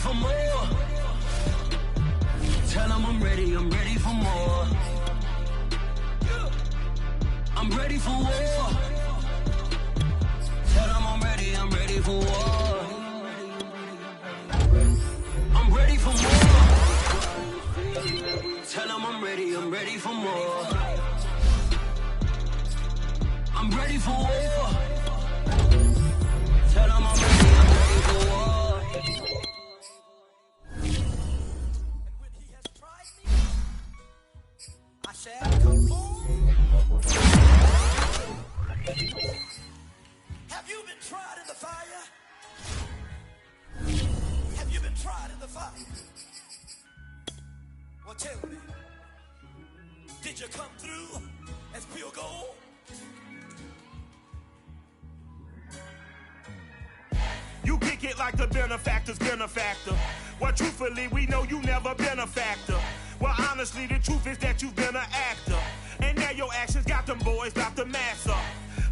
for more. Tell them I'm ready for more. I'm ready for war. Tell them I'm ready for war. I'm ready for more. Tell them I'm ready for more. I'm ready for war. Tell them I'm ready for war. And when he has tried me, I shall come forth. Have you been tried in the fire? Have you been tried in the fire? Well, tell me, did you come through as pure gold? You kick it like the benefactor's benefactor. Well, truthfully, we know you never been a factor. Well, honestly, the truth is that you've been an actor. And now your actions got them boys about to mass up.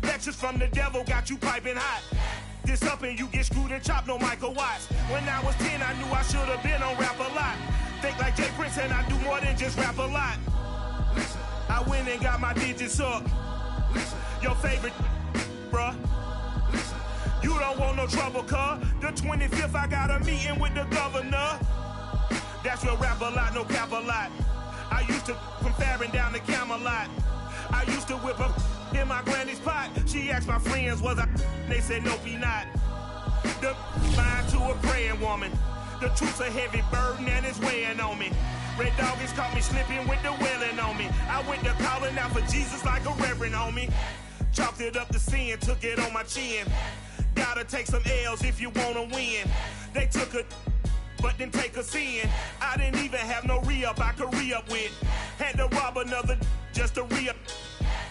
Lectures from the devil got you piping hot. This up and you get screwed and chopped, no Michael Watts. When I was 10, I knew I should have been on rap a lot. Think like Jay Prince and I do more than just rap a lot. Listen, I went and got my digits up. Listen, your favorite, bruh. Listen, you don't want no trouble, cuz. The 25th, I got a meeting with the governor. That's real rap a lot, no cap a lot. I used to from Farron down to Camelot. I used to whip up in my granny's pot. She asked my friends, was I? They said, nope, he not. The mind to a praying woman. The truth's a heavy burden and it's weighing on me. Red doggies caught me slipping with the wailing on me. I went to calling out for Jesus like a reverend on me. Chalked it up to sin, took it on my chin. Gotta take some L's if you wanna win. They took a but didn't take a sin. I didn't even have no re-up I could re-up with. Had to rob another just to re-up.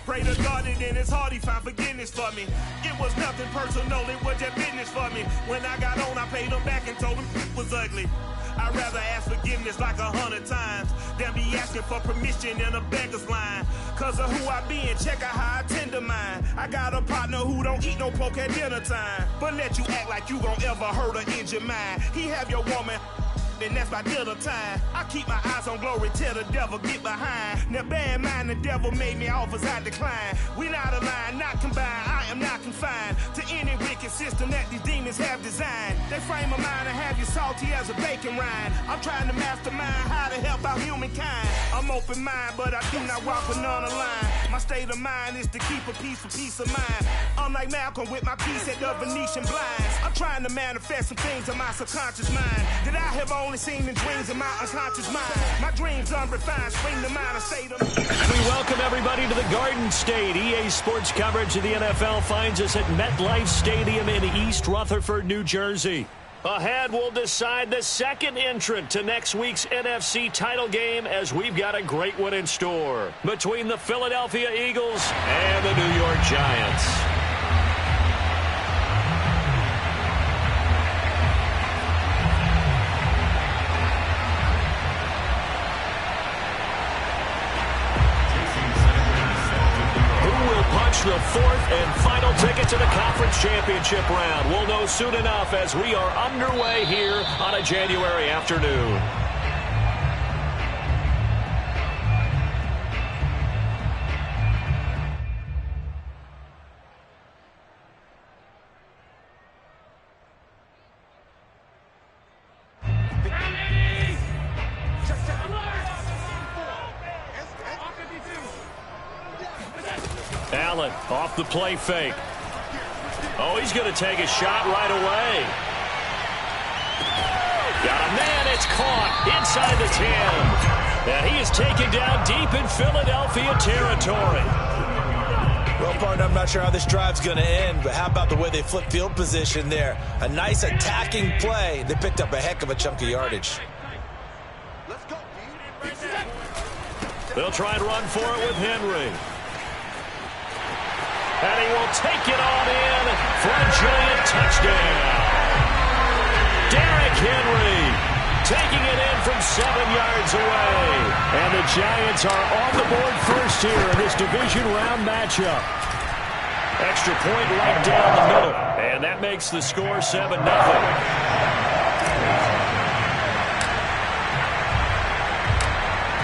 Pray to God that in his heart he found forgiveness for me. It was nothing personal, it was just business for me. When I got on, I paid him back and told him it was ugly. I'd rather ask forgiveness like 100 times than be asking for permission in a beggar's line. Cause of who I be and check out how I tend to mine. I got a partner who don't eat no pork at dinner time, but let you act like you gon' ever hurt or injure mine. He have your woman, and that's my dinner time. I keep my eyes on glory till the devil get behind. Now bear in mind the devil made me offers I decline. We not aligned, not combined, I am not confined to any wicked system that these demons have designed. They frame a mind and have you salty as a bacon rind. I'm trying to mastermind how to help out humankind. I'm open mind, but I do not walk with none aligned. My state of mind is to keep a peace of mind. I'm like Malcolm with my piece at the Venetian blinds. I'm trying to manifest some things in my subconscious mind that I have only seen in dreams in my unconscious mind. My dreams unrefined, spring to mind, a state of... We welcome everybody to the Garden State. EA Sports coverage of the NFL finds us at MetLife Stadium in East Rutherford, New Jersey. Ahead, we'll decide the second entrant to next week's NFC title game as we've got a great one in store between the Philadelphia Eagles and the New York Giants. The fourth and final ticket to the conference championship round. We'll know soon enough as we are underway here on a January afternoon. Allen off the play fake. Oh, he's going to take a shot right away. Got a man, it's caught inside the 10. And he is taken down deep in Philadelphia territory. Well, partner, I'm not sure how this drive's going to end, but how about the way they flip field position there? A nice attacking play. They picked up a heck of a chunk of yardage. They'll try and run for it with Henry. And he will take it on in for a giant touchdown. Derrick Henry taking it in from 7 yards away. And the Giants are on the board first here in this division round matchup. Extra point right down the middle. And that makes the score 7-0.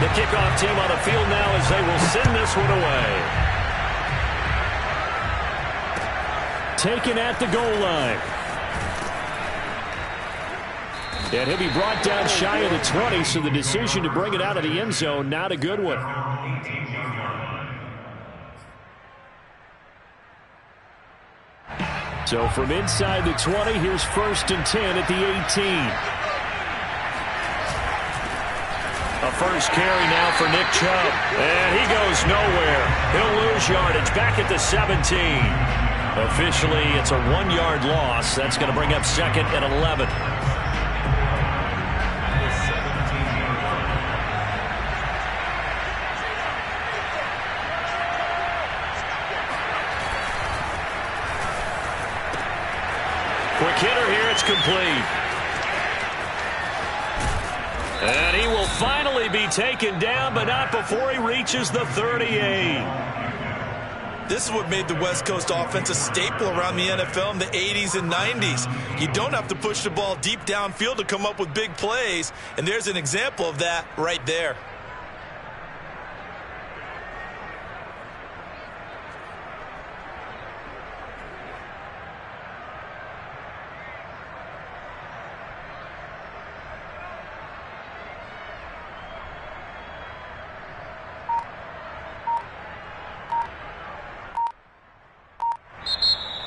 The kickoff team on the field now as they will send this one away. Taken at the goal line. And he'll be brought down shy of the 20, so the decision to bring it out of the end zone, not a good one. So from inside the 20, here's 1st and 10 at the 18. A first carry now for Nick Chubb. And he goes nowhere. He'll lose yardage back at the 17. Officially, it's a 1-yard loss. That's going to bring up 2nd and 11. Quick hitter here, it's complete. And he will finally be taken down, but not before he reaches the 38. This is what made the West Coast offense a staple around the NFL in the 80s and 90s. You don't have to push the ball deep downfield to come up with big plays, and there's an example of that right there.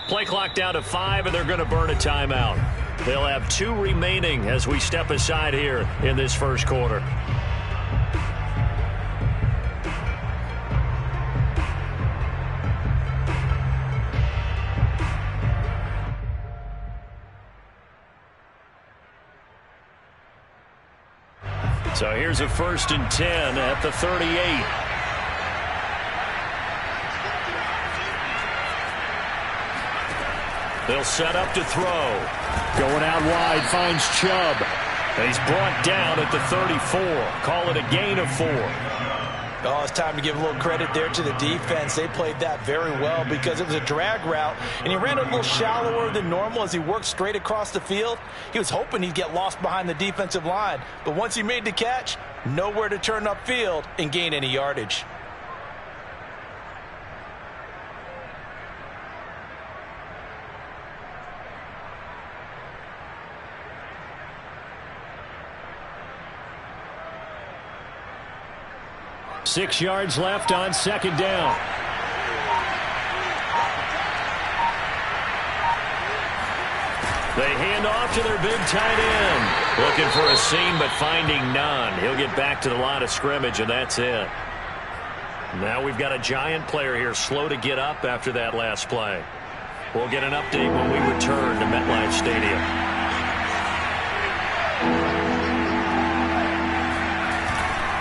Play clock down to 5, and they're going to burn a timeout. They'll have 2 remaining as we step aside here in this first quarter. So here's a 1st and 10 at the 38. They'll set up to throw. Going out wide, finds Chubb. He's brought down at the 34. Call it a gain of 4. Oh, it's time to give a little credit there to the defense. They played that very well because it was a drag route, and he ran a little shallower than normal as he worked straight across the field. He was hoping he'd get lost behind the defensive line, but once he made the catch, nowhere to turn upfield and gain any yardage. Six yards left on 2nd down. They hand off to their big tight end. Looking for a seam, but finding none. He'll get back to the line of scrimmage, and that's it. Now we've got a giant player here slow to get up after that last play. We'll get an update when we return to MetLife Stadium.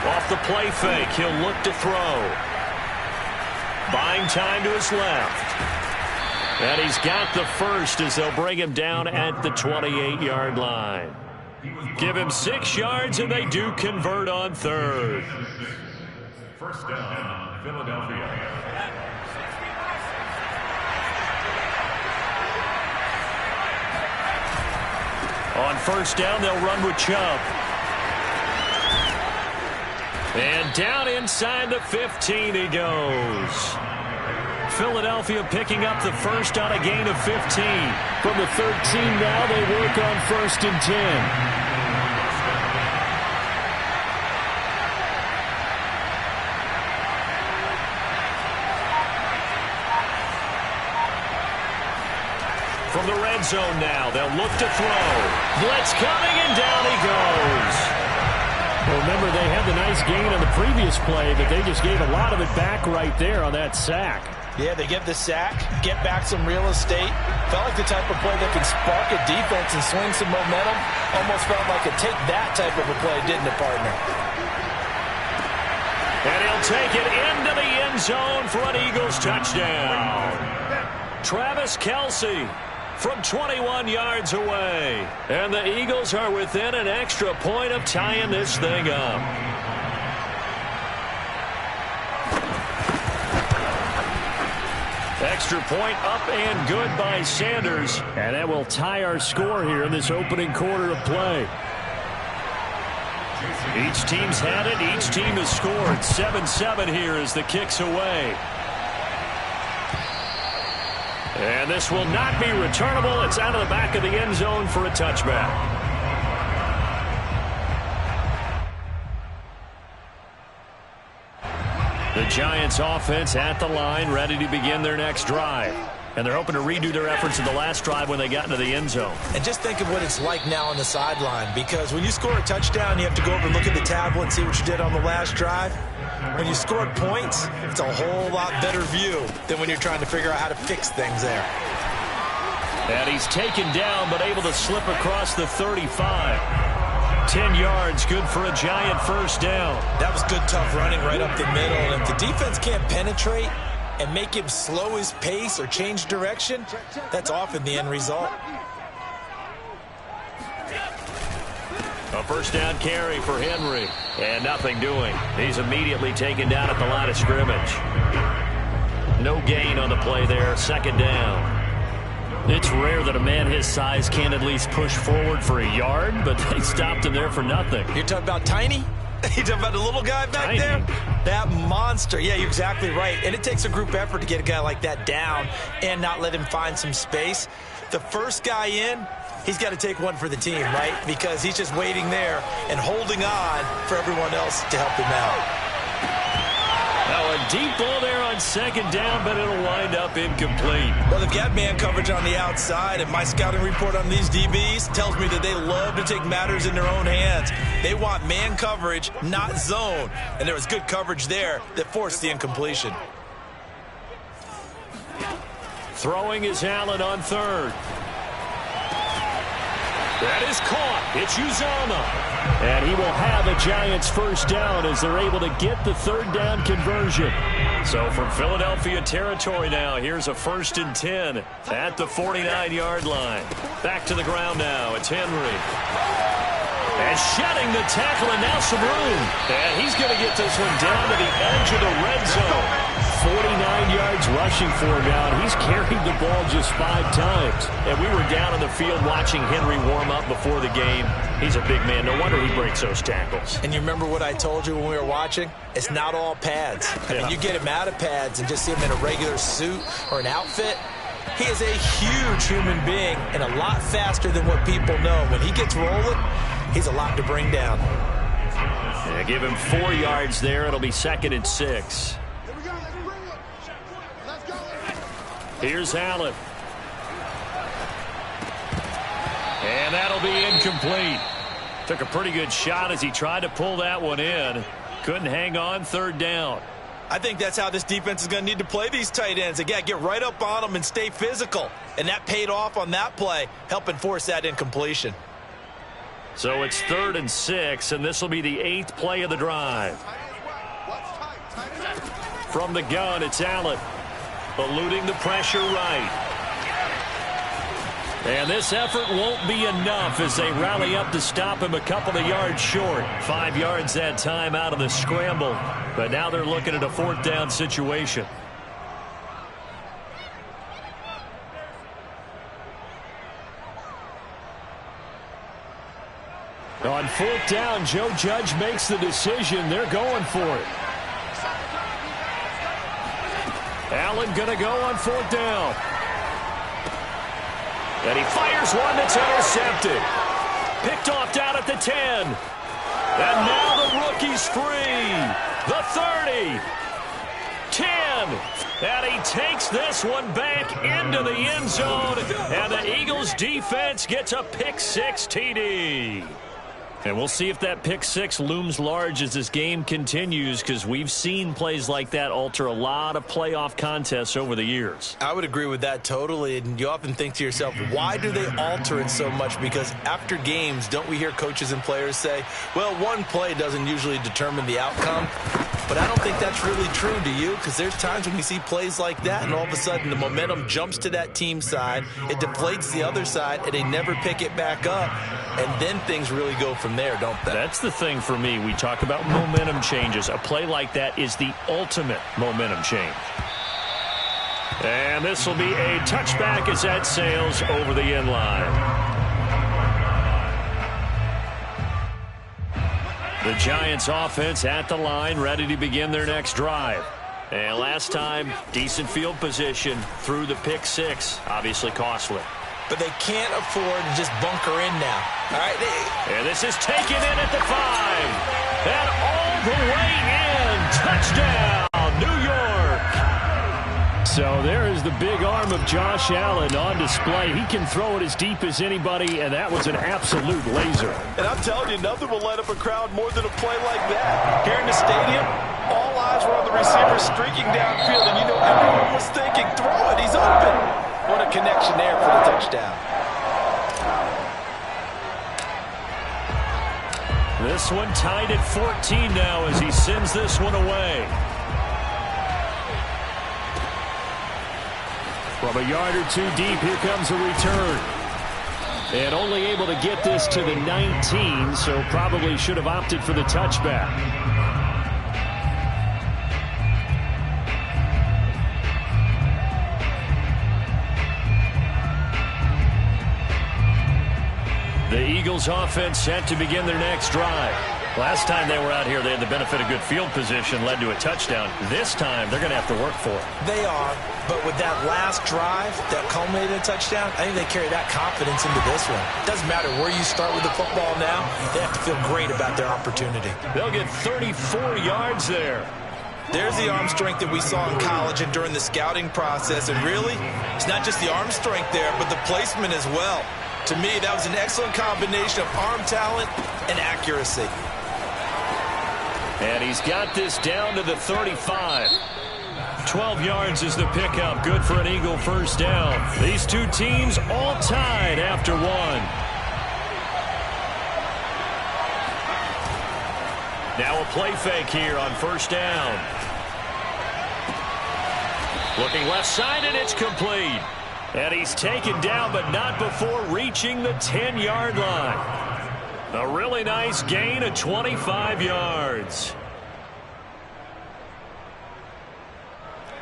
Off the play fake, he'll look to throw. Buying time to his left. And he's got the first as they'll bring him down at the 28-yard line. Give him 6 yards, and they do convert on 3rd. First down, Philadelphia. On 1st down, they'll run with Chubb. And down inside the 15 he goes. Philadelphia picking up the first on a gain of 15. From the 13 now, they work on 1st and 10. From the red zone now, they'll look to throw. Blitz coming, and down he goes. Well, remember, they had the nice gain on the previous play, but they just gave a lot of it back right there on that sack. Yeah, they get the sack, get back some real estate. Felt like the type of play that can spark a defense and swing some momentum. Almost felt like a take that type of a play, didn't it, partner? And he'll take it into the end zone for an Eagles touchdown. Travis Kelce from 21 yards away. And the Eagles are within an extra point of tying this thing up. Extra point up and good by Sanders. And that will tie our score here in this opening quarter of play. Each team's had it. Each team has scored. 7-7 here as the kick's away. And this will not be returnable. It's out of the back of the end zone for a touchback. The Giants offense at the line, ready to begin their next drive. And they're hoping to redo their efforts in the last drive when they got into the end zone. And just think of what it's like now on the sideline, because when you score a touchdown, you have to go over and look at the tablet and see what you did on the last drive. When you scored points, it's a whole lot better view than when you're trying to figure out how to fix things there. And he's taken down, but able to slip across the 35. 10 yards, good for a Giant first down. That was good, tough running right up the middle. And if the defense can't penetrate and make him slow his pace or change direction, that's often the end result. A first down carry for Henry. And nothing doing. He's immediately taken down at the line of scrimmage. No gain on the play there. Second down. It's rare that a man his size can't at least push forward for a yard, but they stopped him there for nothing. You're talking about tiny? You're talking about the little guy back Tiny. there? That monster. Yeah, you're exactly right. And it takes a group effort to get a guy like that down and not let him find some space. The first guy in, he's got to take one for the team, right? Because he's just waiting there and holding on for everyone else to help him out. Now a deep ball there on second down, but it'll wind up incomplete. Well, they've got man coverage on the outside, and my scouting report on these DBs tells me that they love to take matters in their own hands. They want man coverage, not zone. And there was good coverage there that forced the incompletion. Throwing is Allen on third. That is caught. It's Uzama. And he will have a Giants first down as they're able to get the third down conversion. So from Philadelphia territory now, here's a 1st and 10 at the 49-yard line. Back to the ground now. It's Henry. And shedding the tackle, and now some room. And he's going to get this one down to the edge of the red zone. 49 yards rushing for him now, and he's carried the ball just 5 times. And we were down on the field watching Henry warm up before the game. He's a big man. No wonder he breaks those tackles. And you remember what I told you when we were watching? It's not all pads. I mean, you get him out of pads and just see him in a regular suit or an outfit. He is a huge human being and a lot faster than what people know. When he gets rolling, he's a lot to bring down. Yeah, give him 4 yards there. It'll be 2nd and 6. Here's Allen. And that'll be incomplete. Took a pretty good shot as he tried to pull that one in. Couldn't hang on, 3rd down. I think that's how this defense is going to need to play these tight ends. They got to get right up on them and stay physical. And that paid off on that play, helping force that incompletion. So it's 3rd and 6, and this will be the 8th play of the drive. From the gun, it's Allen. Eluding the pressure right. And this effort won't be enough as they rally up to stop him a couple of yards short. 5 yards that time out of the scramble. But now they're looking at a 4th down situation. On 4th down, Joe Judge makes the decision. They're going for it. Allen going to go on 4th down. And he fires one that's intercepted. Picked off down at the 10. And now the rookie's free. The 30. 10. And he takes this one back into the end zone. And the Eagles defense gets a pick-6 TD. And we'll see if that pick-6 looms large as this game continues, because we've seen plays like that alter a lot of playoff contests over the years. I would agree with that totally, and you often think to yourself, why do they alter it so much? Because after games, don't we hear coaches and players say, well, one play doesn't usually determine the outcome? But I don't think that's really true, do you? Because there's times when we see plays like that, and all of a sudden the momentum jumps to that team side, it deflates the other side, and they never pick it back up, and then things really go from there, don't they? That's the thing for me. We talk about momentum changes. A play like that is the ultimate momentum change. And this will be a touchback as that sails over the end line. The Giants offense at the line, ready to begin their next drive. And last time, decent field position through the pick six. Obviously costly. But they can't afford to just bunker in now. All right. And this is taken in at the 5. And all the way in. Touchdown, New York. So there is the big arm of Josh Allen on display. He can throw it as deep as anybody, and that was an absolute laser. And I'm telling you, nothing will light up a crowd more than a play like that. Here in the stadium, all eyes were on the receiver streaking downfield, and you know everyone was thinking, throw it, he's open. What a connection there for the touchdown. This one tied at 14 now as he sends this one away. From a yard or two deep, here comes a return. And only able to get this to the 19, so probably should have opted for the touchback. The Eagles offense set to begin their next drive. Last time they were out here, they had the benefit of good field position, led to a touchdown. This time, they're going to have to work for it. They are, but with that last drive that culminated in a touchdown, I think they carry that confidence into this one. Doesn't matter where you start with the football now, they have to feel great about their opportunity. They'll get 34 yards there. There's the arm strength that we saw in college and during the scouting process, and really, it's not just the arm strength there, but the placement as well. To me, that was an excellent combination of arm talent and accuracy. And he's got this down to the 35. 12 yards is the pickup. Good for an Eagle first down. These two teams all tied after one. Now a play fake here on first down. Looking left side, and it's complete. And he's taken down, but not before reaching the 10-yard line. A really nice gain of 25 yards.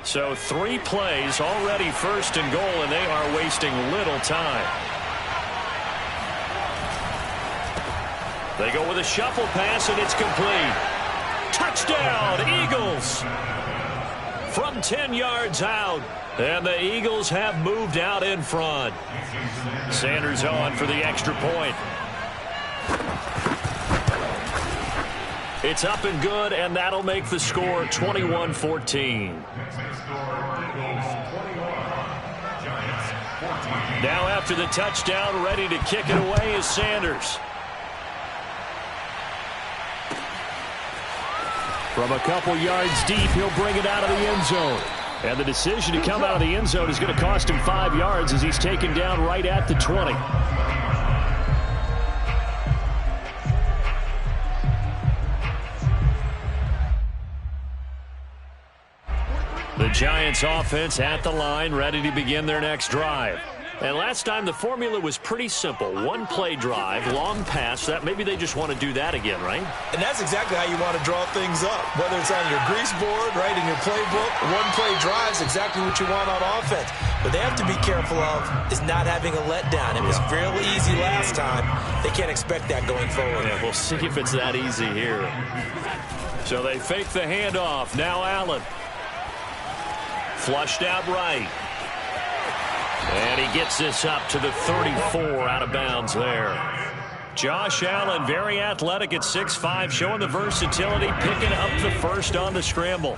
So 3 plays, already first and goal, and they are wasting little time. They go with a shuffle pass, and it's complete. Touchdown, Eagles! From 10 yards out, and the Eagles have moved out in front. Sanders on for the extra point. It's up and good, and that'll make the score 21-14. Now after the touchdown, ready to kick it away is Sanders. From a couple yards deep, he'll bring it out of the end zone. And the decision to come out of the end zone is going to cost him 5 yards as he's taken down right at the 20. The Giants offense at the line, ready to begin their next drive. And last time the formula was pretty simple. One play drive, long pass. That maybe they just want to do that again, right? And that's exactly how you want to draw things up. Whether it's on your grease board, right, in your playbook, one play drive is exactly what you want on offense. What they have to be careful of is not having a letdown. It was fairly easy last time. They can't expect that going forward. Yeah, we'll see if it's that easy here. So they fake the handoff. Now Allen. Flushed out right. And he gets this up to the 34, out of bounds there. Josh Allen, very athletic at 6'5", showing the versatility, picking up the first on the scramble.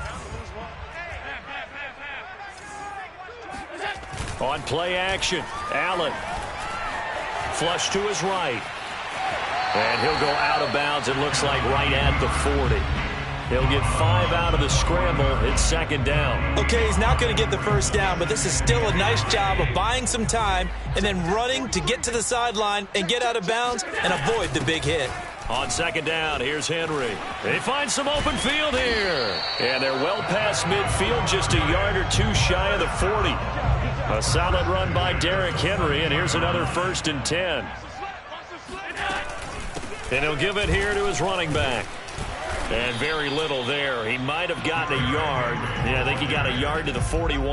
On play action, Allen. Flush to his right. And he'll go out of bounds, it looks like right at the 40. He'll get 5 out of the scramble. It's second down. Okay, he's not going to get the first down, but this is still a nice job of buying some time and then running to get to the sideline and get out of bounds and avoid the big hit. On second down, here's Henry. They find some open field here. And they're well past midfield, just a yard or two shy of the 40. A solid run by Derrick Henry, and here's another 1st and 10. And he'll give it here to his running back. And very little there. He might have gotten a yard. Yeah, I think he got a yard to the 41.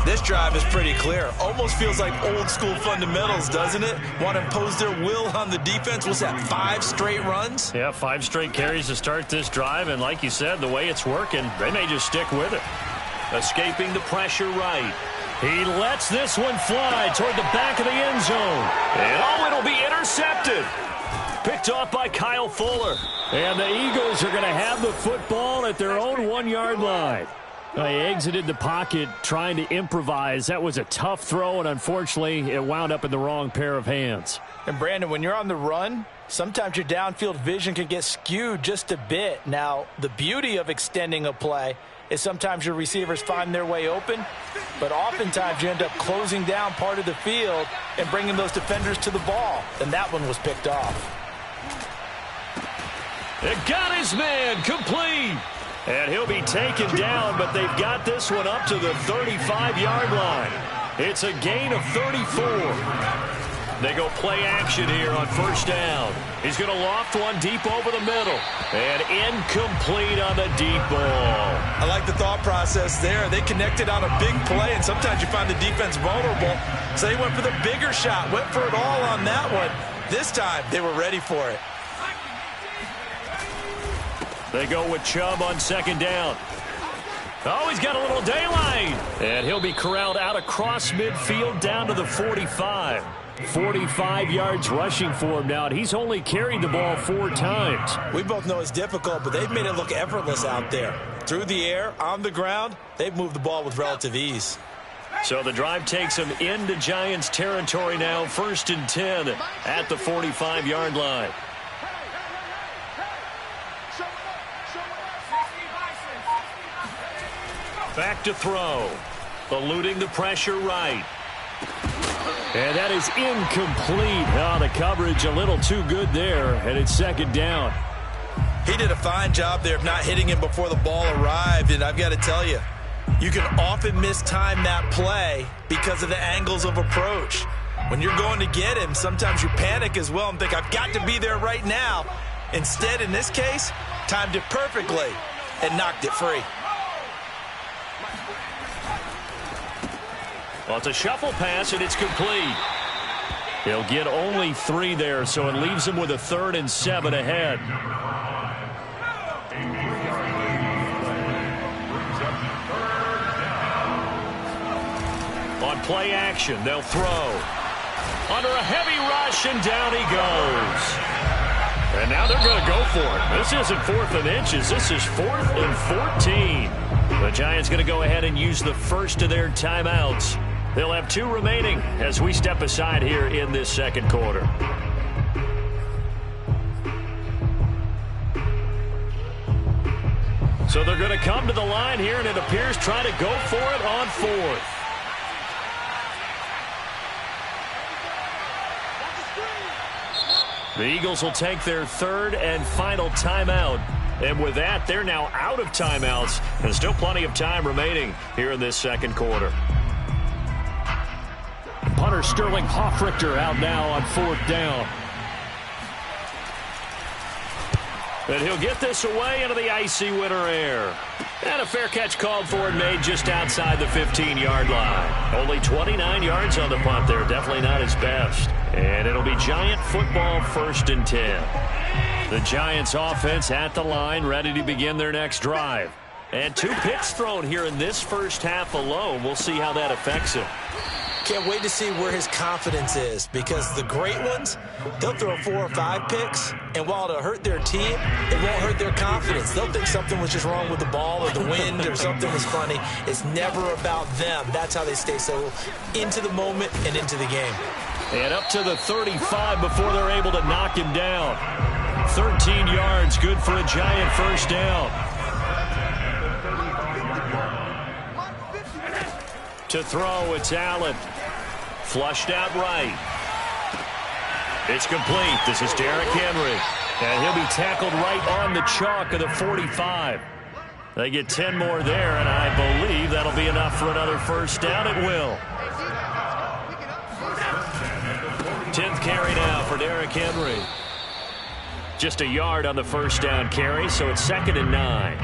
This drive is pretty clear. Almost feels like old school fundamentals, doesn't it? Want to impose their will on the defense. What's that, 5 straight runs? Yeah, 5 straight carries to start this drive. And like you said, the way it's working, they may just stick with it. Escaping the pressure right. He lets this one fly toward the back of the end zone. And it'll be intercepted. Picked off by Kyle Fuller. And the Eagles are going to have the football at their own 1-yard line. He exited the pocket trying to improvise. That was a tough throw, and unfortunately, it wound up in the wrong pair of hands. And, Brandon, when you're on the run, sometimes your downfield vision can get skewed just a bit. Now, the beauty of extending a play is sometimes your receivers find their way open, but oftentimes you end up closing down part of the field and bringing those defenders to the ball. And that one was picked off. It got his man complete. And he'll be taken down, but they've got this one up to the 35-yard line. It's a gain of 34. They go play action here on first down. He's going to loft one deep over the middle. And incomplete on the deep ball. I like the thought process there. They connected on a big play, and sometimes you find the defense vulnerable. So they went for the bigger shot, went for it all on that one. This time, they were ready for it. They go with Chubb on second down. Oh, he's got a little daylight. And he'll be corralled out across midfield down to the 45. 45 yards rushing for him now. And he's only carried the ball 4 times. We both know it's difficult, but they've made it look effortless out there. Through the air, on the ground, they've moved the ball with relative ease. So the drive takes him into Giants territory now. 1st and 10 at the 45-yard line. Back to throw. Eluding the pressure right. And that is incomplete. Oh, the coverage a little too good there, and it's second down. He did a fine job there of not hitting him before the ball arrived, and I've got to tell you, you can often mistime that play because of the angles of approach. When you're going to get him, sometimes you panic as well and think, I've got to be there right now. Instead, in this case, timed it perfectly and knocked it free. Well, it's a shuffle pass, and it's complete. He'll get only 3 there, so it leaves him with a 3rd and 7 ahead. On play action, they'll throw. Under a heavy rush, and down he goes. And now they're going to go for it. This isn't 4th and inches. This is 4th and 14. The Giants going to go ahead and use the first of their timeouts. They'll have 2 remaining as we step aside here in this second quarter. So they're going to come to the line here, and it appears trying to go for it on 4th. The Eagles will take their 3rd and final timeout. And with that, they're now out of timeouts. And still plenty of time remaining here in this second quarter. Punter Sterling Hoffrichter out now on 4th down. And he'll get this away into the icy winter air. And a fair catch called for and made just outside the 15-yard line. Only 29 yards on the punt there. Definitely not his best. And it'll be Giant football 1st and 10. The Giants offense at the line, ready to begin their next drive. And 2 picks thrown here in this first half alone. We'll see how that affects him. Can't wait to see where his confidence is, because the great ones, they'll throw 4 or 5 picks, and while it'll hurt their team, it won't hurt their confidence. They'll think something was just wrong with the ball or the wind or something was funny. It's never about them. That's how they stay so into the moment and into the game. And up to the 35 before they're able to knock him down. 13 yards, good for a Giant first down. To throw, it's Allen. Flushed out right. It's complete. This is Derrick Henry. And he'll be tackled right on the chalk of the 45. They get 10 more there, and I believe that'll be enough for another first down. It will. 10th carry now for Derrick Henry. Just a yard on the first down carry, so it's 2nd and 9.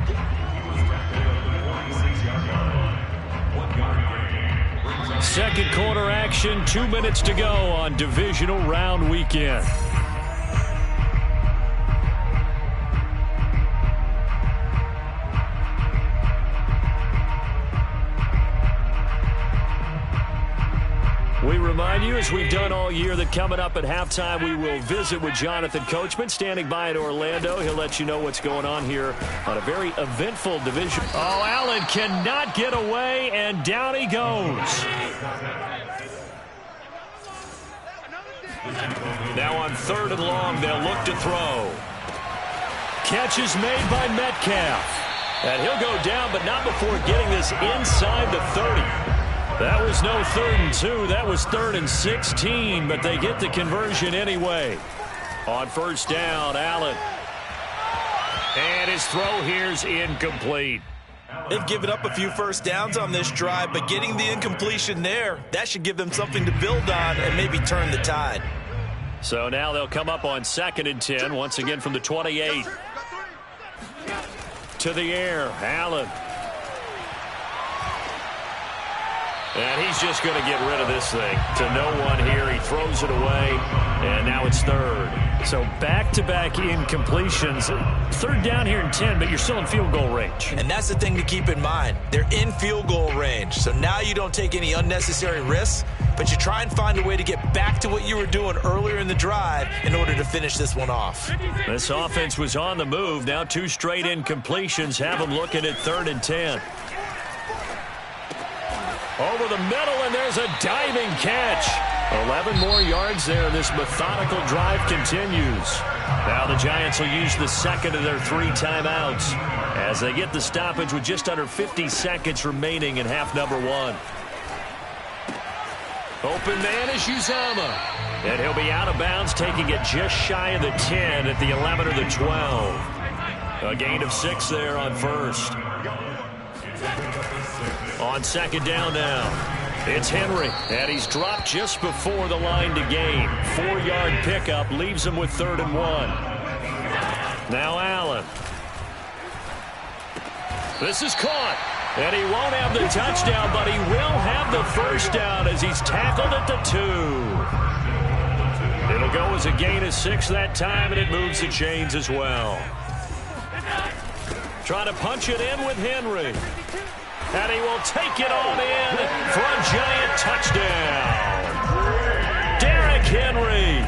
Second quarter action, 2 minutes to go on divisional round weekend. We remind you, as we've done all year, that coming up at halftime, we will visit with Jonathan Coachman, standing by in Orlando. He'll let you know what's going on here on a very eventful division. Oh, Allen cannot get away, and down he goes. Now on 3rd and long, they'll look to throw. Catch is made by Metcalf. And he'll go down, but not before getting this inside the 30. That was no 3rd and 2. That was 3rd and 16, but they get the conversion anyway. On 1st down, Allen. And his throw here's incomplete. They've given up a few first downs on this drive, but getting the incompletion there, that should give them something to build on and maybe turn the tide. So now they'll come up on 2nd and 10, once again from the 28. To the air, Allen. And he's just going to get rid of this thing to no one here. He throws it away, and now it's 3rd. So back-to-back incompletions. 3rd down here in 10, but you're still in field goal range. And that's the thing to keep in mind. They're in field goal range. So now you don't take any unnecessary risks, but you try and find a way to get back to what you were doing earlier in the drive in order to finish this one off. This offense was on the move. Now 2 straight incompletions have them looking at 3rd and 10. Over the middle, and there's a diving catch. 11 more yards there. This methodical drive continues. Now the Giants will use the second of their 3 timeouts as they get the stoppage with just under 50 seconds remaining in half number 1. Open man is Uzomah. And he'll be out of bounds, taking it just shy of the 10 at the 11 or the 12. A gain of 6 there on 1st. On 2nd down now, it's Henry, and he's dropped just before the line to gain. 4-yard pickup leaves him with 3rd and 1. Now Allen. This is caught, and he won't have the touchdown, but he will have the 1st down as he's tackled at the 2. It'll go as a gain of 6 that time, and it moves the chains as well. Trying to punch it in with Henry. And he will take it on in for a giant touchdown. Derrick Henry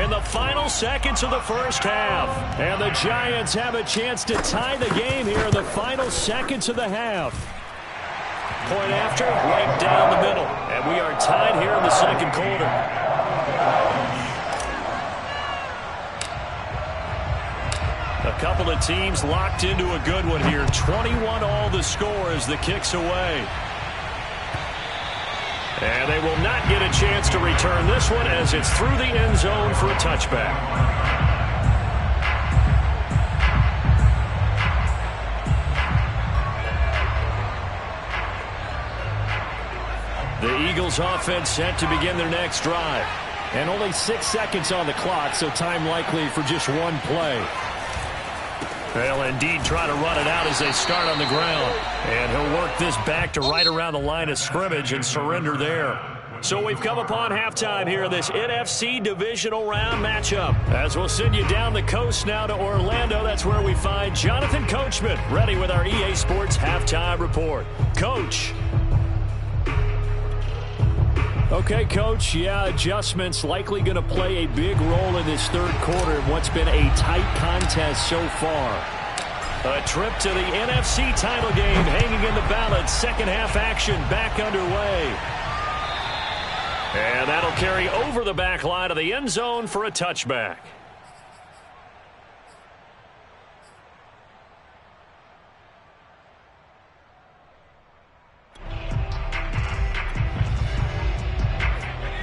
in the final seconds of the 1st half. And the Giants have a chance to tie the game here in the final seconds of the half. Point after, right down the middle. And we are tied here in the 2nd quarter. A couple of teams locked into a good one here. 21 all the score as the kick's away. And they will not get a chance to return this one as it's through the end zone for a touchback. The Eagles offense set to begin their next drive. And only 6 seconds on the clock, so time likely for just 1 play. They'll indeed try to run it out as they start on the ground. And he'll work this back to right around the line of scrimmage and surrender there. So we've come upon halftime here in this NFC divisional round matchup. As we'll send you down the coast now to Orlando, that's where we find Jonathan Coachman ready with our EA Sports halftime report. Coach. Okay, Coach, yeah, adjustments likely going to play a big role in this 3rd quarter in what's been a tight contest so far. A trip to the NFC title game hanging in the balance. 2nd half action back underway. And that'll carry over the back line of the end zone for a touchback.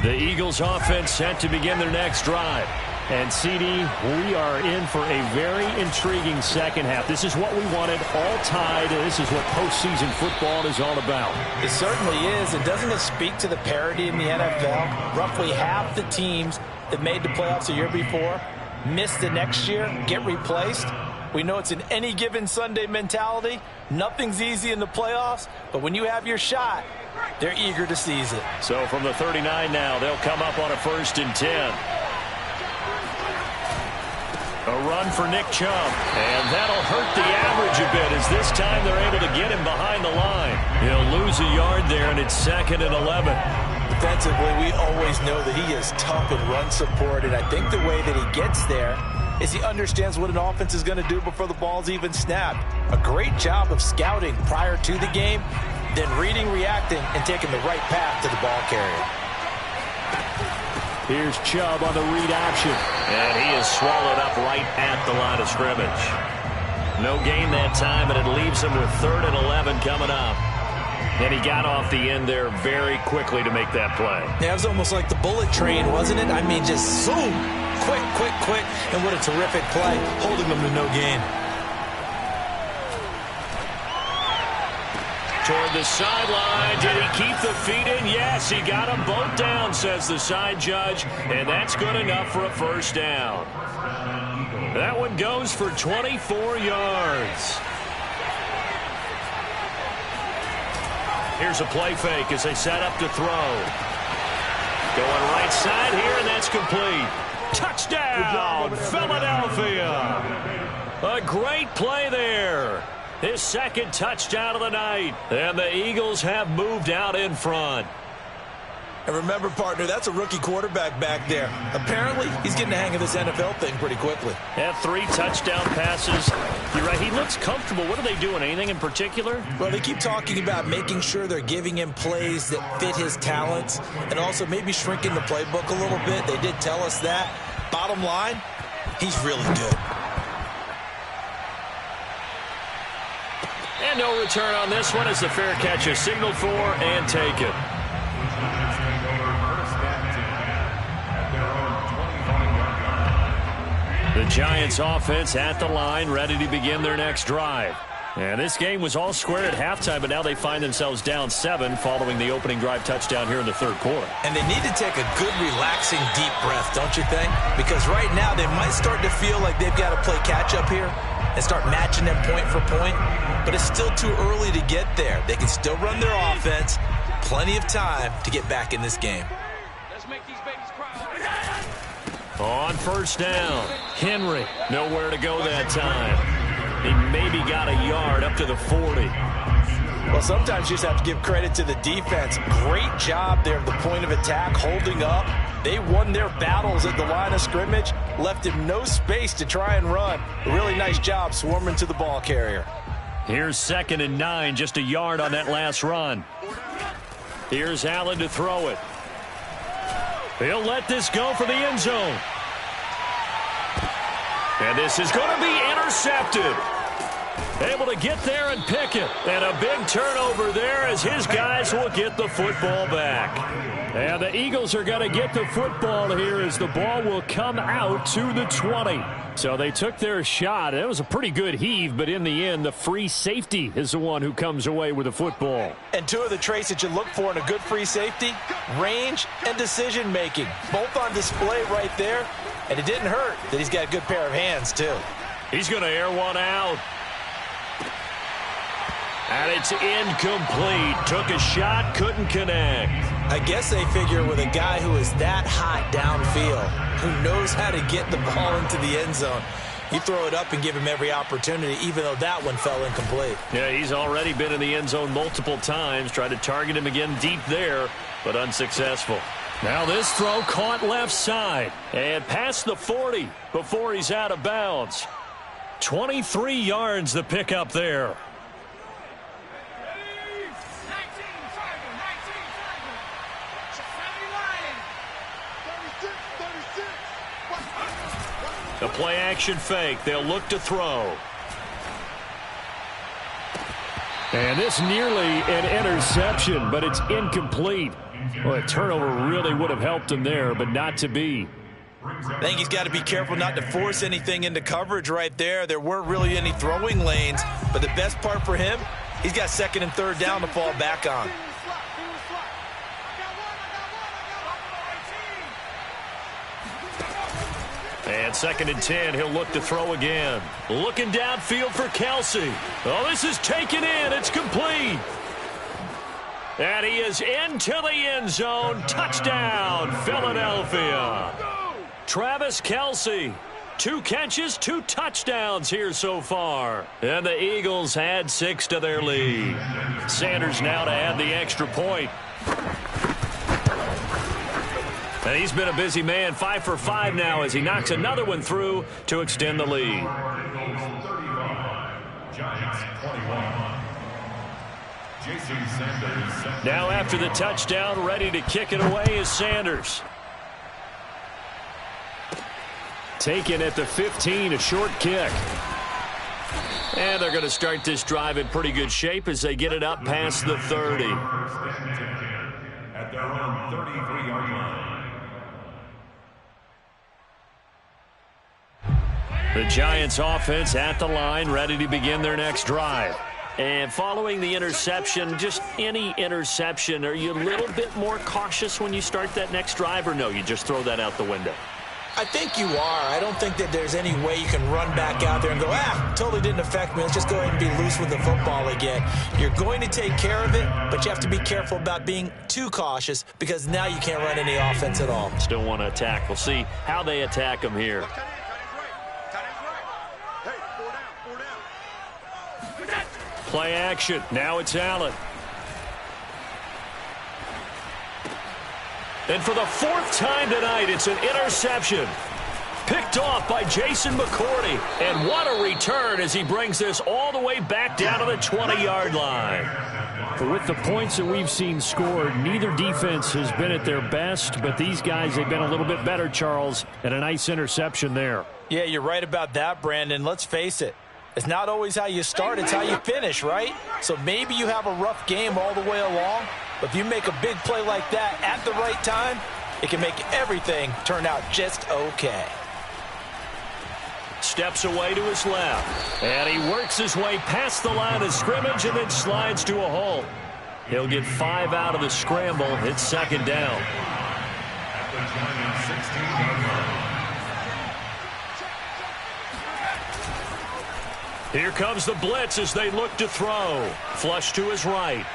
The Eagles offense set to begin their next drive. And, CD, we are in for a very intriguing 2nd half. This is what we wanted, all tied, and this is what postseason football is all about. It certainly is. And doesn't it speak to the parity in the NFL? Roughly half the teams that made the playoffs a year before miss the next year, get replaced. We know it's an any given Sunday mentality. Nothing's easy in the playoffs, but when you have your shot, They're eager to seize it. So from the 39 now, they'll come up on a 1st and 10. A run for Nick Chubb, and that'll hurt the average a bit as this time they're able to get him behind the line. He'll lose a yard there, and it's 2nd and 11. Defensively, we always know that he is tough in run support, and I think the way that he gets there is he understands what an offense is going to do before the ball's even snapped. A great job of scouting prior to the game, then reading, reacting, and taking the right path to the ball carrier. Here's Chubb on the read option, and he is swallowed up right at the line of scrimmage. No gain that time, and it leaves him with 3rd and 11 coming up. And he got off the end there very quickly to make that play. Yeah, it was almost like the bullet train, wasn't it? I mean, just zoom, quick, quick, quick, and what a terrific play, holding them to no gain. Toward the sideline. Did he keep the feet in? Yes, he got them both down, says the side judge, and that's good enough for a 1st down. That one goes for 24 yards. Here's a play fake as they set up to throw. Going right side here, and that's complete. Touchdown, Philadelphia. A great play there. His 2nd touchdown of the night. And the Eagles have moved out in front. And remember, partner, that's a rookie quarterback back there. Apparently, he's getting the hang of this NFL thing pretty quickly. Had 3 touchdown passes. You're right, he looks comfortable. What are they doing? Anything in particular? Well, they keep talking about making sure they're giving him plays that fit his talents and also maybe shrinking the playbook a little bit. They did tell us that. Bottom line, he's really good. And no return on this one as the fair catch is signaled for and taken. The Giants offense at the line, ready to begin their next drive. And this game was all square at halftime, but now they find themselves down 7 following the opening drive touchdown here in the 3rd quarter. And they need to take a good, relaxing, deep breath, don't you think? Because right now they might start to feel like they've got to play catch-up here and start matching them point for point. But it's still too early to get there. They can still run their offense. Plenty of time to get back in this game. Let's make these babies cry. On 1st down, Henry, nowhere to go that time. He maybe got a yard up to the 40. Well, sometimes you just have to give credit to the defense. Great job there at the point of attack, holding up. They won their battles at the line of scrimmage, left him no space to try and run. A really nice job swarming to the ball carrier. Here's 2nd and 9, just a yard on that last run. Here's Allen to throw it. He'll let this go for the end zone. And this is going to be intercepted. Able to get there and pick it. And a big turnover there as his guys will get the football back. And the Eagles are going to get the football here as the ball will come out to the 20. So they took their shot. It was a pretty good heave, but in the end, the free safety is the one who comes away with the football. And 2 of the traits that you look for in a good free safety, range and decision-making. Both on display right there. And it didn't hurt that he's got a good pair of hands, too. He's going to air one out. And it's incomplete. Took a shot, couldn't connect. I guess they figure with a guy who is that hot downfield, who knows how to get the ball into the end zone, you throw it up and give him every opportunity, even though that one fell incomplete. Yeah, he's already been in the end zone multiple times. Tried to target him again deep there, but unsuccessful. Now this throw caught left side and past the 40 before he's out of bounds. 23 yards the pickup there. The play action fake. They'll look to throw. And this nearly an interception, but it's incomplete. Well, a turnover really would have helped him there, but not to be. I think he's got to be careful not to force anything into coverage right there. There weren't really any throwing lanes, but the best part for him, he's got 2nd and 3rd down to fall back on. And 2nd and 10, he'll look to throw again. Looking downfield for Kelsey. Oh, this is taken in. It's complete. And he is into the end zone. Touchdown, Philadelphia. Travis Kelce, 2 catches, 2 touchdowns here so far. And the Eagles add 6 to their lead. Sanders now to add the extra point. And he's been a busy man, 5 for 5 now as he knocks another one through to extend the lead. Giants 21. Now after the touchdown, ready to kick it away is Sanders. Taken at the 15, a short kick. And they're going to start this drive in pretty good shape as they get it up past the 30. At their own 33-yard line. The Giants offense at the line, ready to begin their next drive. And following the interception, just any interception, are you a little bit more cautious when you start that next drive, or no, you just throw that out the window? I think you are. I don't think that there's any way you can run back out there and go, totally didn't affect me. Let's just go ahead and be loose with the football again. You're going to take care of it, but you have to be careful about being too cautious because now you can't run any offense at all. Still want to attack. We'll see how they attack them here. Play action. Now it's Allen. And for the 4th time tonight, it's an interception. Picked off by Jason McCourty. And what a return as he brings this all the way back down to the 20-yard line. With the points that we've seen scored, neither defense has been at their best, but these guys have been a little bit better, Charles, and a nice interception there. Yeah, you're right about that, Brandon. Let's face it. It's not always how you start, it's how you finish, right? So maybe you have a rough game all the way along, but if you make a big play like that at the right time, it can make everything turn out just okay. Steps away to his left, and he works his way past the line of scrimmage and then slides to a halt. He'll get 5 out of the scramble. It's 2nd down. At the Giants 16-yard line. Here comes the blitz as they look to throw. Flush to his right.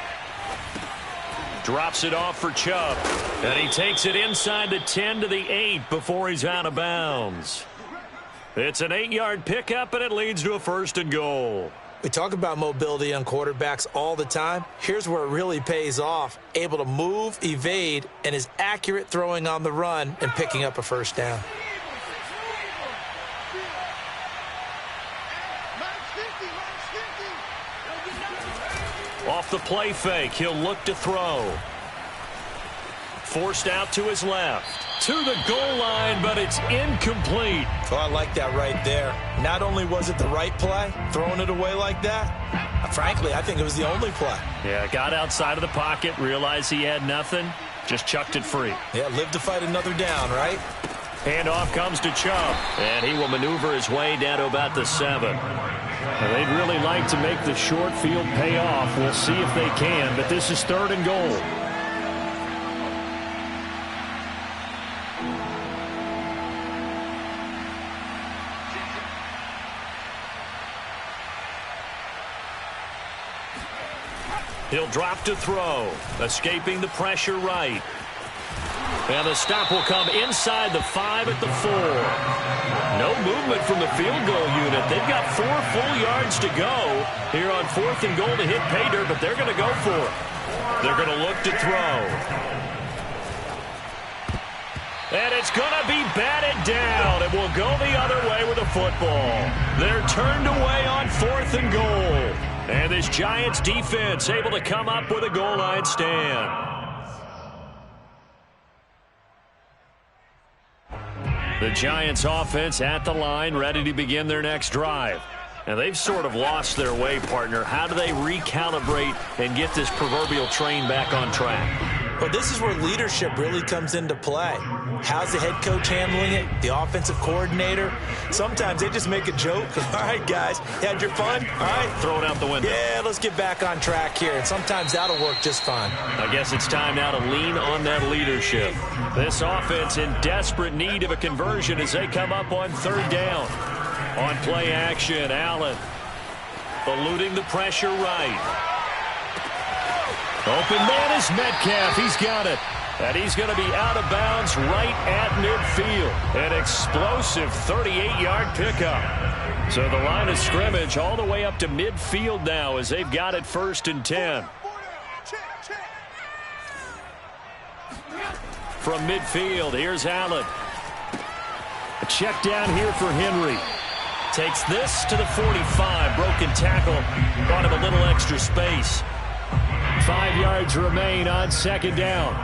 Drops it off for Chubb. And he takes it inside the 10 to the 8 before he's out of bounds. It's an 8-yard pickup, and it leads to a 1st and goal. We talk about mobility on quarterbacks all the time. Here's where it really pays off. Able to move, evade, and is accurate throwing on the run and picking up a 1st down. Off the play fake, he'll look to throw. Forced out to his left. To the goal line, but it's incomplete. Oh, I like that right there. Not only was it the right play, throwing it away like that, frankly, I think it was the only play. Yeah, got outside of the pocket, realized he had nothing, just chucked it free. Yeah, live to fight another down, right? Handoff comes to Chubb, and he will maneuver his way down to about the 7. Well, they'd really like to make the short field pay off. We'll see if they can, but this is 3rd and goal. He'll drop to throw, escaping the pressure right. And the stop will come inside the 5 at the 4. No movement from the field goal unit. They've got 4 full yards to go here on 4th and goal to hit pay dirt, but they're going to go for it. They're going to look to throw. And it's going to be batted down. It will go the other way with the football. They're turned away on 4th and goal. And this Giants defense able to come up with a goal line stand. The Giants offense at the line, ready to begin their next drive. And they've sort of lost their way, partner. How do they recalibrate and get this proverbial train back on track? Well, this is where leadership really comes into play. How's the head coach handling it? The offensive coordinator? Sometimes they just make a joke. All right, guys, you had your fun? All right. Throw it out the window. Yeah, let's get back on track here. And sometimes that'll work just fine. I guess it's time now to lean on that leadership. This offense in desperate need of a conversion as they come up on 3rd down. On play action, Allen eluding the pressure right. Open man is Metcalf. He's got it. And he's going to be out of bounds right at midfield. An explosive 38-yard pickup. So the line of scrimmage all the way up to midfield now as they've got it 1st and 10. From midfield, here's Allen. A check down here for Henry. Takes this to the 45. Broken tackle. Brought him a little extra space. 5 yards remain on 2nd down.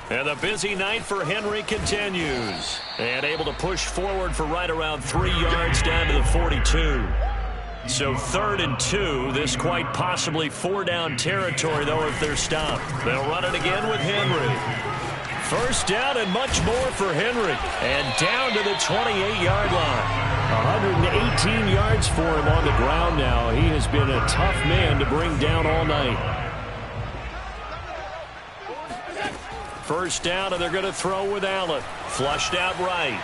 And the busy night for Henry continues. And able to push forward for right around 3 yards down to the 42. So 3rd and 2. This quite possibly 4-down territory, though, if they're stopped. They'll run it again with Henry. 1st down and much more for Henry. And down to the 28-yard line. 118 yards for him on the ground now. He has been a tough man to bring down all night. 1st down, and they're going to throw with Allen. Flushed out right.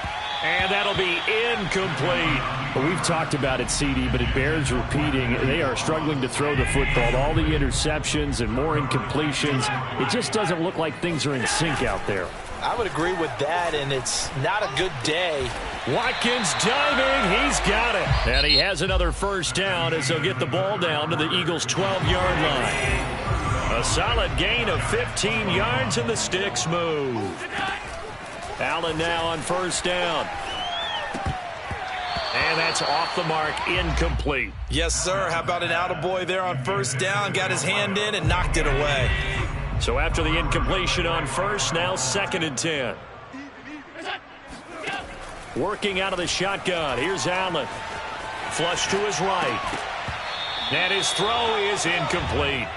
And that'll be incomplete. Well, we've talked about it, CD, but it bears repeating. They are struggling to throw the football. All the interceptions and more incompletions. It just doesn't look like things are in sync out there. I would agree with that, and it's not a good day. Watkins diving. He's got it. And he has another 1st down as they'll get the ball down to the Eagles' 12-yard line. A solid gain of 15 yards, and the sticks move. Allen now on 1st down. And that's off the mark, incomplete. Yes, sir. How about an attaboy there on 1st down? Got his hand in and knocked it away. So after the incompletion on 1st, now 2nd and 10. Working out of the shotgun. Here's Allen. Flush to his right. And his throw is incomplete.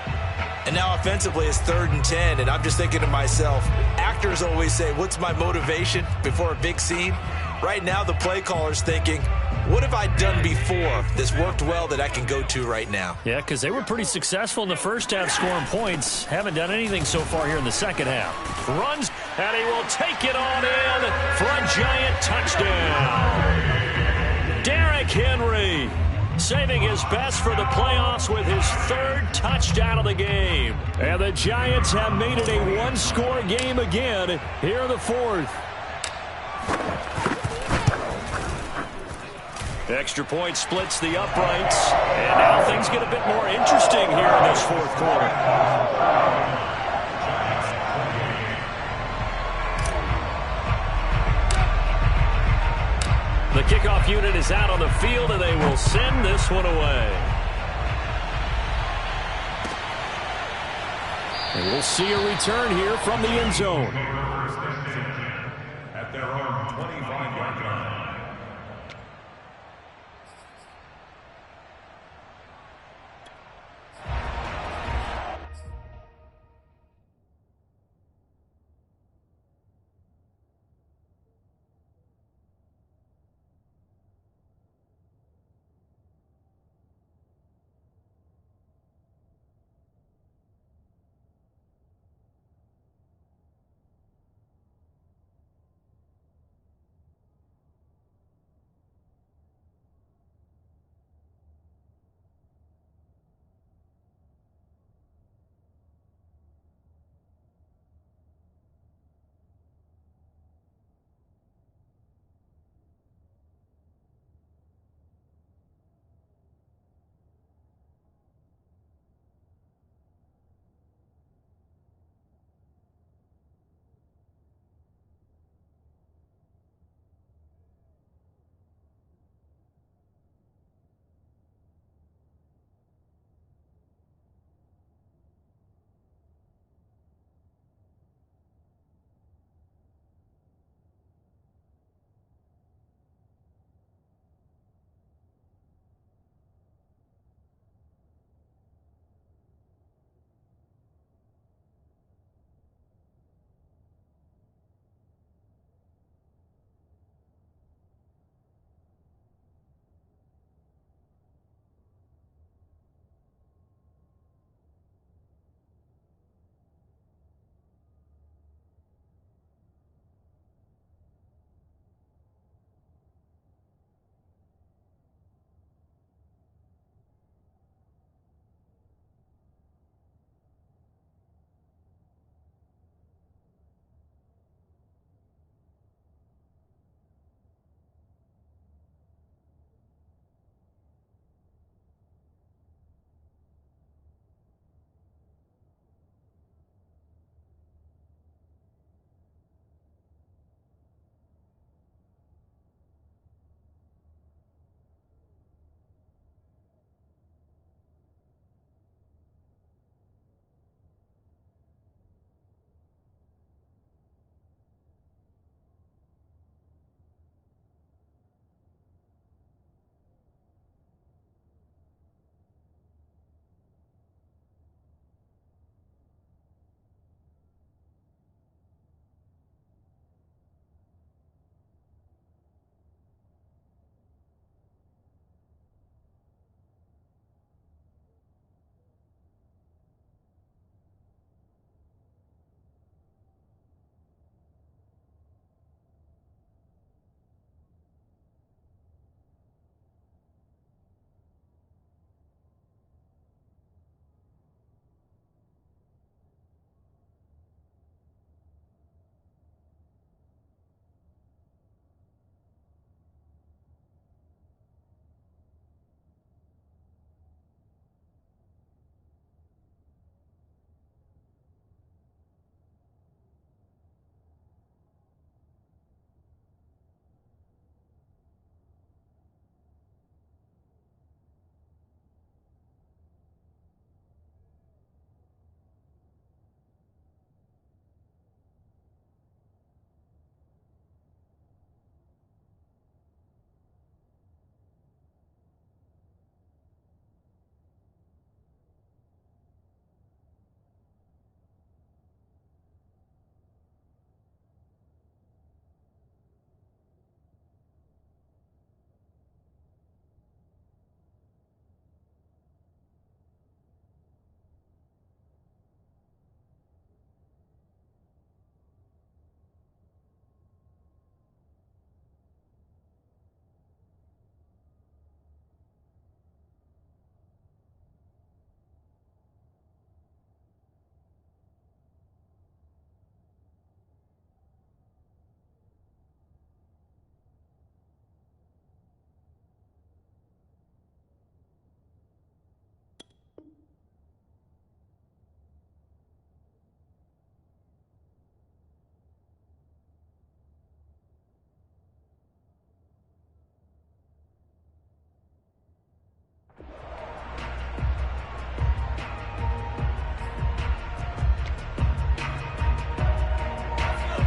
And now offensively it's 3rd and 10, and I'm just thinking to myself, actors always say, what's my motivation before a big scene? Right now the play caller's thinking, what have I done before that's worked well that I can go to right now? Yeah, because they were pretty successful in the 1st half scoring points. Haven't done anything so far here in the 2nd half. Runs, and he will take it on in for a giant touchdown. Derrick Henry saving his best for the playoffs with his 3rd touchdown of the game. And the Giants have made it a 1-score game again here in the 4th. Extra point splits the uprights. And now things get a bit more interesting here in this 4th quarter. The kickoff unit is out on the field, and they will send this one away. And we'll see a return here from the end zone. At their own 25-yard line.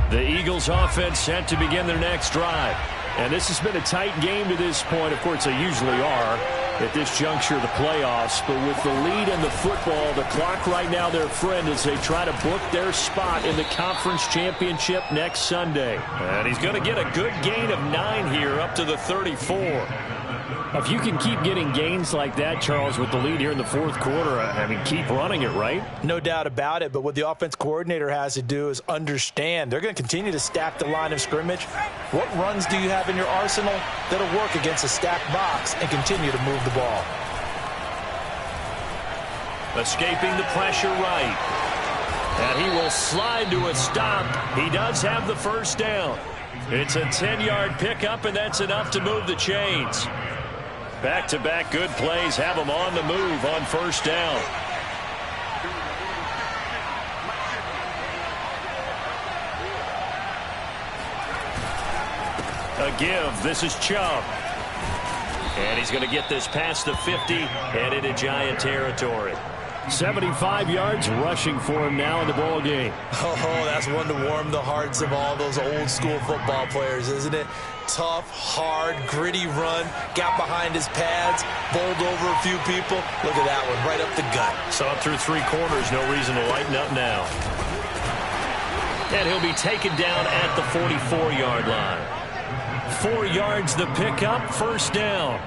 The Eagles offense set to begin their next drive. And this has been a tight game to this point. Of course, they usually are at this juncture of the playoffs. But with the lead in the football, the clock right now their friend as they try to book their spot in the conference championship next Sunday. And he's going to get a good gain of 9 here up to the 34. If you can keep getting gains like that, Charles, with the lead here in the fourth quarter, I mean, keep running it, right? No doubt about it, but what the offense coordinator has to do is understand. They're going to continue to stack the line of scrimmage. What runs do you have in your arsenal that'll work against a stacked box and continue to move the ball? Escaping the pressure right. And he will slide to a stop. He does have the first down. It's a 10-yard pickup, and that's enough to move the chains. Back-to-back good plays have them on the move on first down. A give. This is Chubb. And he's going to get this past the 50 and into Giant territory. 75 yards rushing for him now in the ball game. Oh, that's one to warm the hearts of all those old-school football players, isn't it? Tough, hard, gritty run, got behind his pads, bowled over a few people. Look at that one, right up the gut. Saw it through 3 quarters, no reason to lighten up now. And he'll be taken down at the 44-yard line. 4 yards the pickup, first down.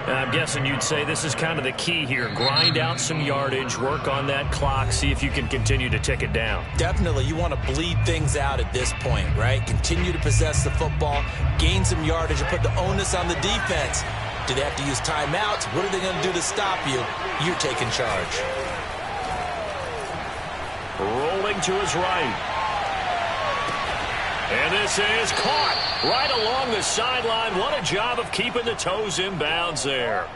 I'm guessing you'd say this is kind of the key here. Grind out some yardage, work on that clock, see if you can continue to tick it down. Definitely. You want to bleed things out at this point, right? Continue to possess the football, gain some yardage, and put the onus on the defense. Do they have to use timeouts? What are they going to do to stop you? You're taking charge. Rolling to his right. And this is caught right along the sideline. What a job of keeping the toes in bounds there.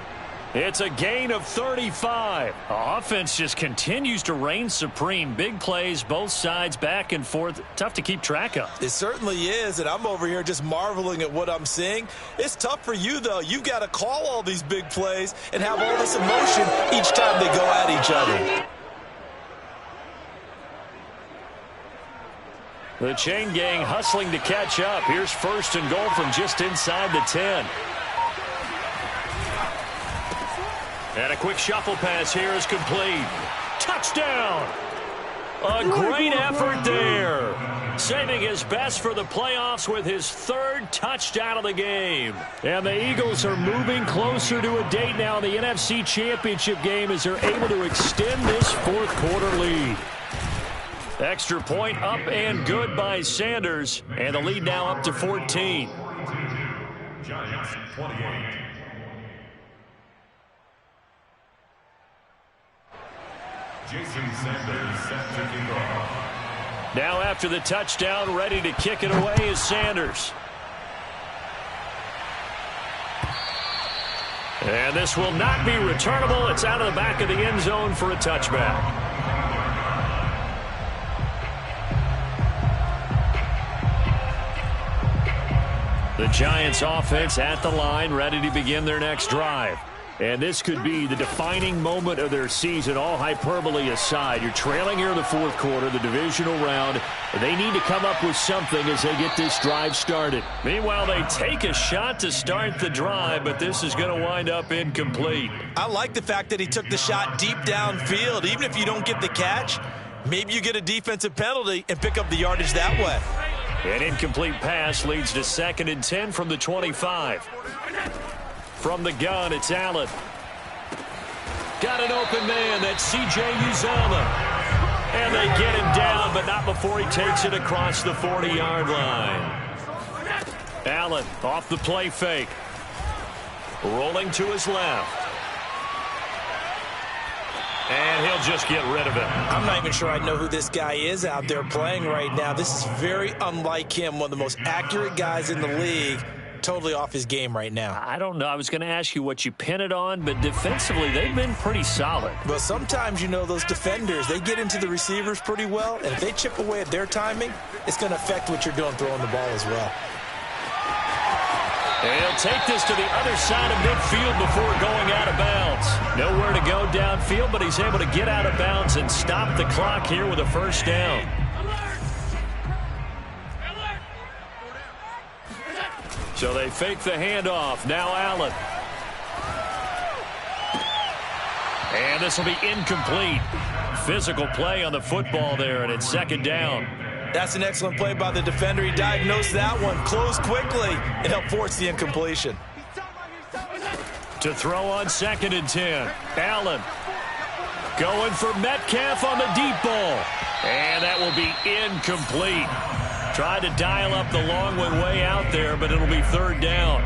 It's a gain of 35. The offense just continues to reign supreme. Big plays, both sides, back and forth. Tough to keep track of. It certainly is, and I'm over here just marveling at what I'm seeing. It's tough for you, though. You've got to call all these big plays and have all this emotion each time they go at each other. The chain gang hustling to catch up. Here's first and goal from just inside the 10. And a quick shuffle pass here is complete. Touchdown! A great effort there. Saving his best for the playoffs with his 3rd touchdown of the game. And the Eagles are moving closer to a date now in the NFC Championship game as they're able to extend this 4th quarter lead. Extra point up and good by Sanders. And the lead now up to 14. Giants 28. Jason Sanders set to kick off. Now after the touchdown, ready to kick it away is Sanders. And this will not be returnable. It's out of the back of the end zone for a touchback. The Giants offense at the line, ready to begin their next drive. And this could be the defining moment of their season, all hyperbole aside. You're trailing here in the 4th quarter, the divisional round. They need to come up with something as they get this drive started. Meanwhile, they take a shot to start the drive, but this is going to wind up incomplete. I like the fact that he took the shot deep downfield. Even if you don't get the catch, maybe you get a defensive penalty and pick up the yardage that way. An incomplete pass leads to 2nd and 10 from the 25. From the gun, it's Allen. Got an open man. That's C.J. Uzomah. And they get him down, but not before he takes it across the 40-yard line. Allen off the play fake. Rolling to his left. And he'll just get rid of it. I'm not even sure I know who this guy is out there playing right now. This is very unlike him, one of the most accurate guys in the league. Totally off his game right now. I don't know. I was going to ask you what you pin it on, but defensively, they've been pretty solid. But sometimes, you know, those defenders, they get into the receivers pretty well, and if they chip away at their timing, it's going to affect what you're doing throwing the ball as well. And he'll take this to the other side of midfield before going out of bounds. Nowhere to go downfield, but he's able to get out of bounds and stop the clock here with a first down. So they fake the handoff. Now Allen. And this will be incomplete. Physical play on the football there, and it's second down. That's an excellent play by the defender. He diagnosed that one, closed quickly, and helped force the incompletion. To throw on 2nd and 10. Allen going for Metcalf on the deep ball. And that will be incomplete. Tried to dial up the long one way out there, but it'll be 3rd down.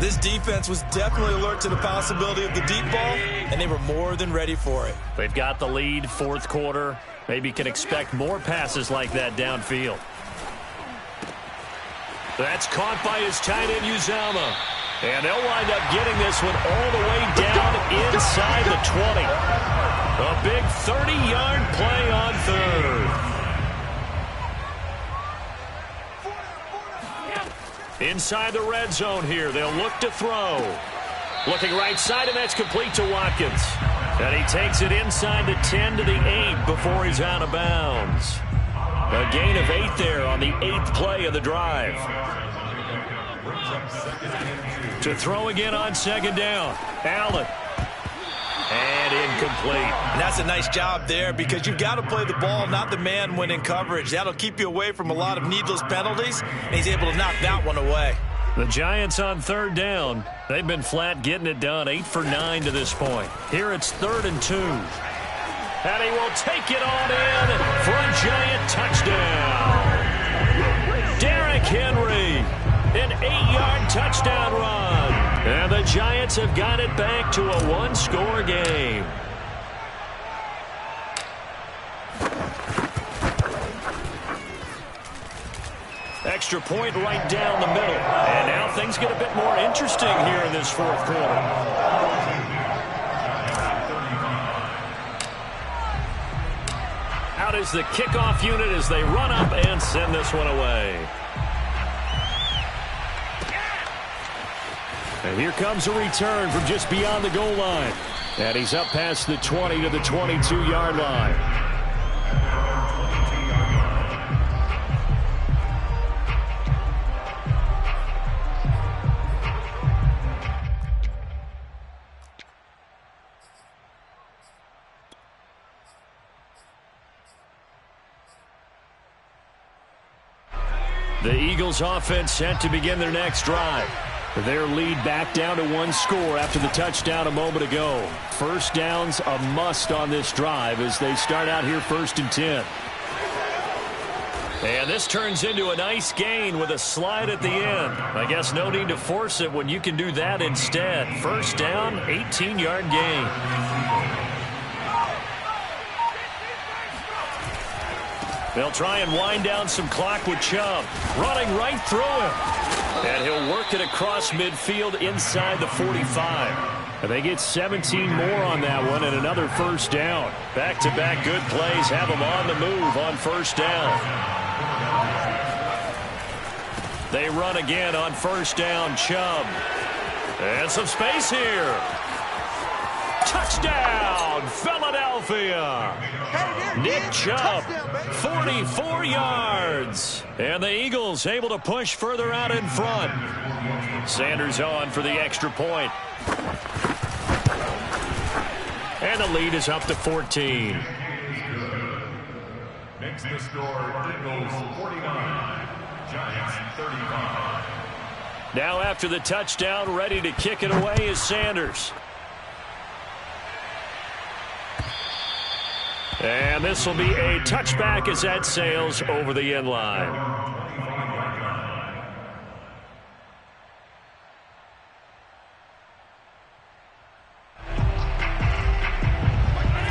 This defense was definitely alert to the possibility of the deep ball, and they were more than ready for it. They've got the lead, 4th quarter. Maybe can expect more passes like that downfield. That's caught by his tight end, Uzomah. And they'll wind up getting this one all the way down inside the 20. A big 30-yard play on 3rd. Inside the red zone here. They'll look to throw. Looking right side, and that's complete to Watkins. And he takes it inside the 10 to the 8 before he's out of bounds. A gain of 8 there on the 8th play of the drive. To throw again on 2nd down. Allen. And incomplete. And that's a nice job there because you've got to play the ball, not the man when in coverage. That'll keep you away from a lot of needless penalties, and he's able to knock that one away. The Giants on 3rd down. They've been flat getting it done, 8 for 9 to this point. Here it's 3rd and 2. And he will take it on in for a Giant touchdown. Derrick Henry, an 8-yard touchdown run. And the Giants have got it back to a 1-score game. Extra point right down the middle. And now things get a bit more interesting here in this 4th quarter. Out is the kickoff unit as they run up and send this one away. And here comes a return from just beyond the goal line. And he's up past the 20 to the 22-yard line. The Eagles offense set to begin their next drive. Their lead back down to 1 score after the touchdown a moment ago. First down's a must on this drive as they start out here 1st and 10. And this turns into a nice gain with a slide at the end. I guess no need to force it when you can do that instead. First down, 18-yard gain. They'll try and wind down some clock with Chubb. Running right through him. And he'll work it across midfield inside the 45. And they get 17 more on that one and another first down. Back-to-back good plays have them on the move on first down. They run again on first down, Chubb. And some space here. Touchdown, Philadelphia. Nick Chubb, 44 yards. And the Eagles able to push further out in front. Sanders on for the extra point. And the lead is up to 14. Makes the score Eagles 49, Giants 35. Now after the touchdown, ready to kick it away is Sanders. And this will be a touchback as that sails over the end line.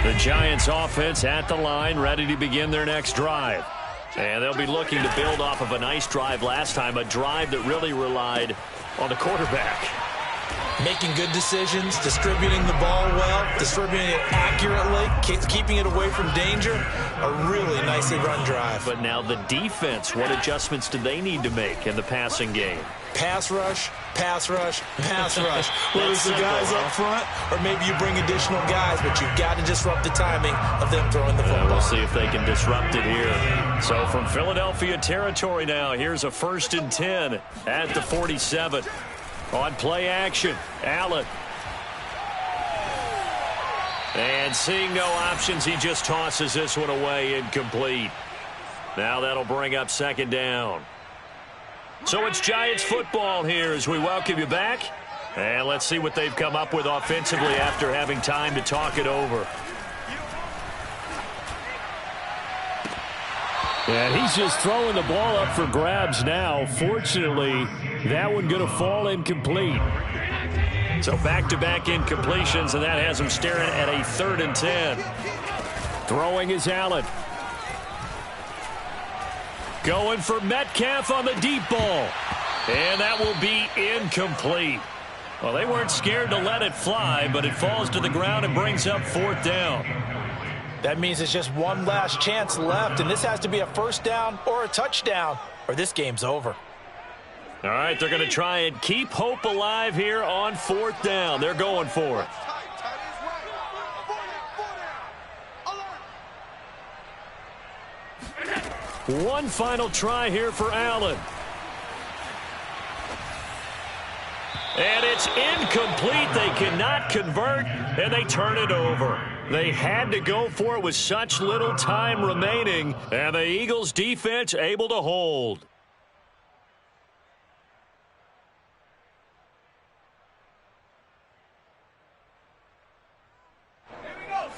The Giants offense at the line, ready to begin their next drive. And they'll be looking to build off of a nice drive last time, a drive that really relied on the quarterback. Making good decisions, distributing the ball well, distributing it accurately, keeping it away from danger. A really nicely run drive. But now the defense, what adjustments do they need to make in the passing game? Pass rush, pass rush, pass rush. Whether it's the guys up front or maybe you bring additional guys, but you've got to disrupt the timing of them throwing the football. We'll see if they can disrupt it here. So from Philadelphia territory now, here's a 1st and 10 at the 47. On play action, Allen. And seeing no options, he just tosses this one away, incomplete. Now that'll bring up 2nd down. So it's Giants football here as we welcome you back. And let's see what they've come up with offensively after having time to talk it over. And he's just throwing the ball up for grabs now. Fortunately, that one going to fall incomplete. So back-to-back incompletions, and that has him staring at a 3rd and 10. Throwing is Allen. Going for Metcalf on the deep ball. And that will be incomplete. Well, they weren't scared to let it fly, but it falls to the ground and brings up 4th down. That means it's just one last chance left, and this has to be a 1st down or a touchdown, or this game's over. All right, they're going to try and keep hope alive here on 4th down. They're going for it. One final try here for Allen. And it's incomplete. They cannot convert, and they turn it over. They had to go for it with such little time remaining, and the Eagles' defense able to hold.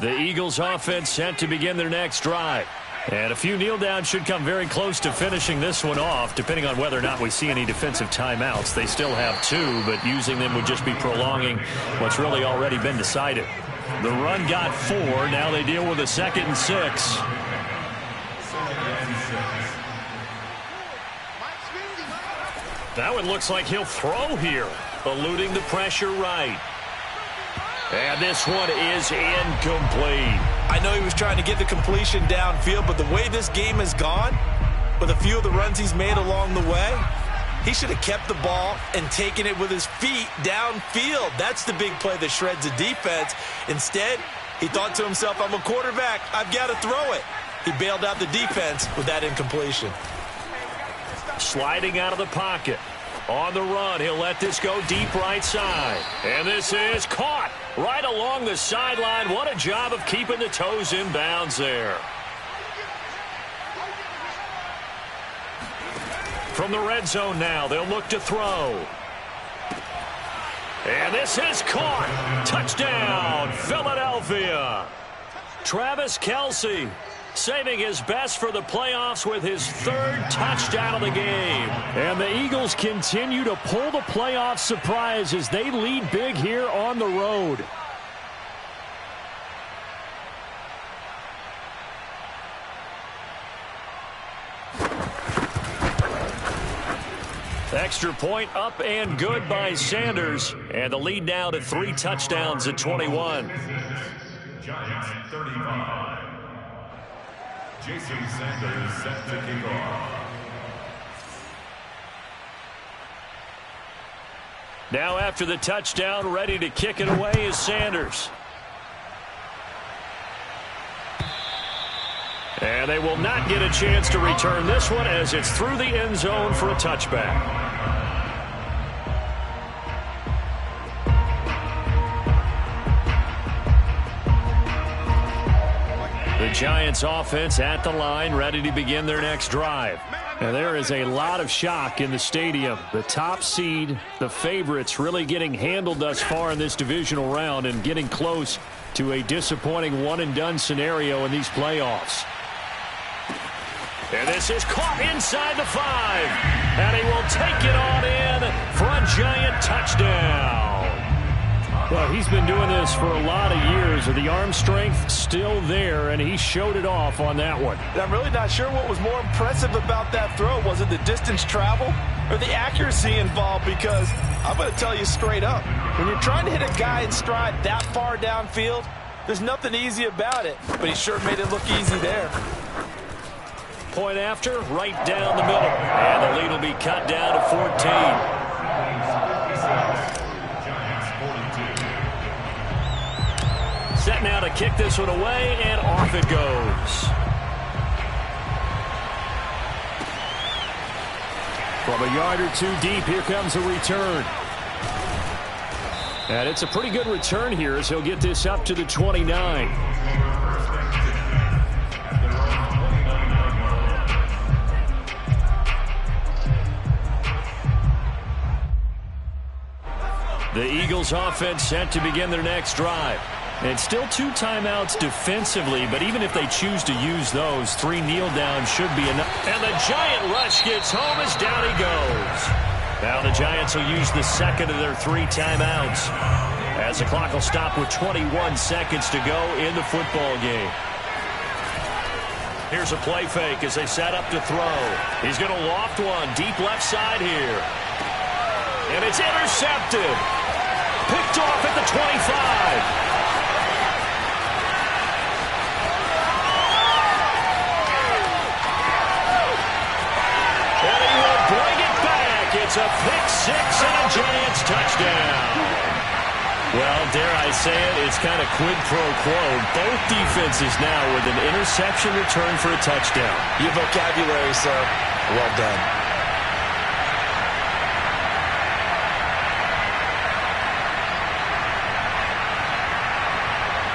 The Eagles' offense set to begin their next drive. And a few kneel downs should come very close to finishing this one off, depending on whether or not we see any defensive timeouts. They still have 2, but using them would just be prolonging what's really already been decided. The run got 4. Now they deal with a 2nd and 6. That one looks like he'll throw here, eluding the pressure right. And this one is incomplete. I know he was trying to get the completion downfield, but the way this game has gone, with a few of the runs he's made along the way, he should have kept the ball and taken it with his feet downfield. That's the big play that shreds the defense. Instead, he thought to himself, I'm a quarterback, I've got to throw it. He bailed out the defense with that incompletion. Sliding out of the pocket. On the run, he'll let this go deep right side. And this is caught right along the sideline. What a job of keeping the toes in bounds there. From the red zone now, they'll look to throw. And this is caught. Touchdown, Philadelphia. Travis Kelce saving his best for the playoffs with his 3rd touchdown of the game. And the Eagles continue to pull the playoff surprise as they lead big here on the road. Extra point up and good by Sanders. And the lead now to 3 touchdowns at 21. Giants 35. Jason Sanders set to kick off. Now after the touchdown, ready to kick it away is Sanders. And they will not get a chance to return this one as it's through the end zone for a touchback. The Giants offense at the line, ready to begin their next drive. And there is a lot of shock in the stadium. The top seed, the favorites, really getting handled thus far in this divisional round and getting close to a disappointing one-and-done scenario in these playoffs. And this is caught inside the 5. And he will take it on in for a Giant touchdown. Well, he's been doing this for a lot of years. The arm strength still there, and he showed it off on that one. And I'm really not sure what was more impressive about that throw. Was it the distance travel or the accuracy involved? Because I'm going to tell you straight up, when you're trying to hit a guy in stride that far downfield, there's nothing easy about it. But he sure made it look easy there. Point after, right down the middle. And the lead will be cut down to 14. Set now to kick this one away, and off it goes. From a yard or two deep, here comes a return. And it's a pretty good return here as he'll get this up to the 29. The Eagles offense set to begin their next drive. And still 2 timeouts defensively, but even if they choose to use those, 3 kneel downs should be enough. And the Giant rush gets home as down he goes. Now the Giants will use the second of their 3 timeouts as the clock will stop with 21 seconds to go in the football game. Here's a play fake as they set up to throw. He's going to loft one deep left side here. And it's intercepted. Picked off at the 25. It's a pick 6 and a Giants touchdown. Well, dare I say it, it's kind of quid pro quo. Both defenses now with an interception return for a touchdown. Your vocabulary, sir. Well done.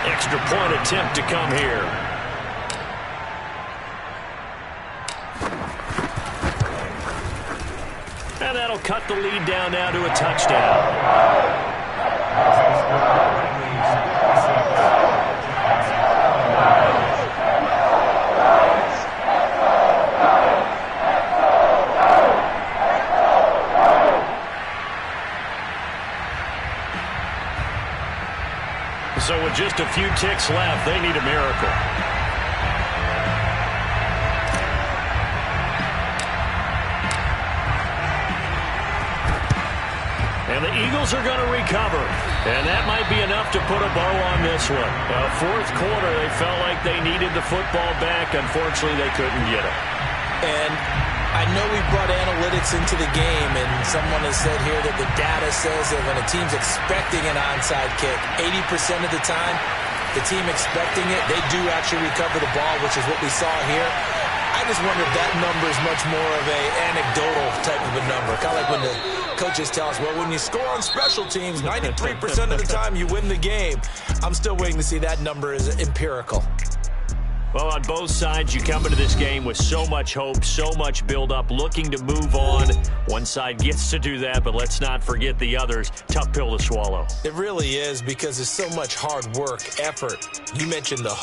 Extra point attempt to come here. And that'll cut the lead down now to a touchdown. So with just a few ticks left, they need a miracle. And the Eagles are going to recover. And that might be enough to put a bow on this one. Fourth quarter, they felt like they needed the football back. Unfortunately, they couldn't get it. And I know we brought analytics into the game, and someone has said here that the data says that when a team's expecting an onside kick, 80% of the time, the team expecting it, they do actually recover the ball, which is what we saw here. I just wonder if that number is much more of a anecdotal type of a number. Kind of like when the coaches tell us, well, when you score on special teams, 93% of the time you win the game. I'm still waiting to see that number is empirical. Well, on both sides, you come into this game with so much hope, so much build-up, looking to move on. One side gets to do that, but let's not forget the others. Tough pill to swallow. It really is, because there's so much hard work, effort. You mentioned the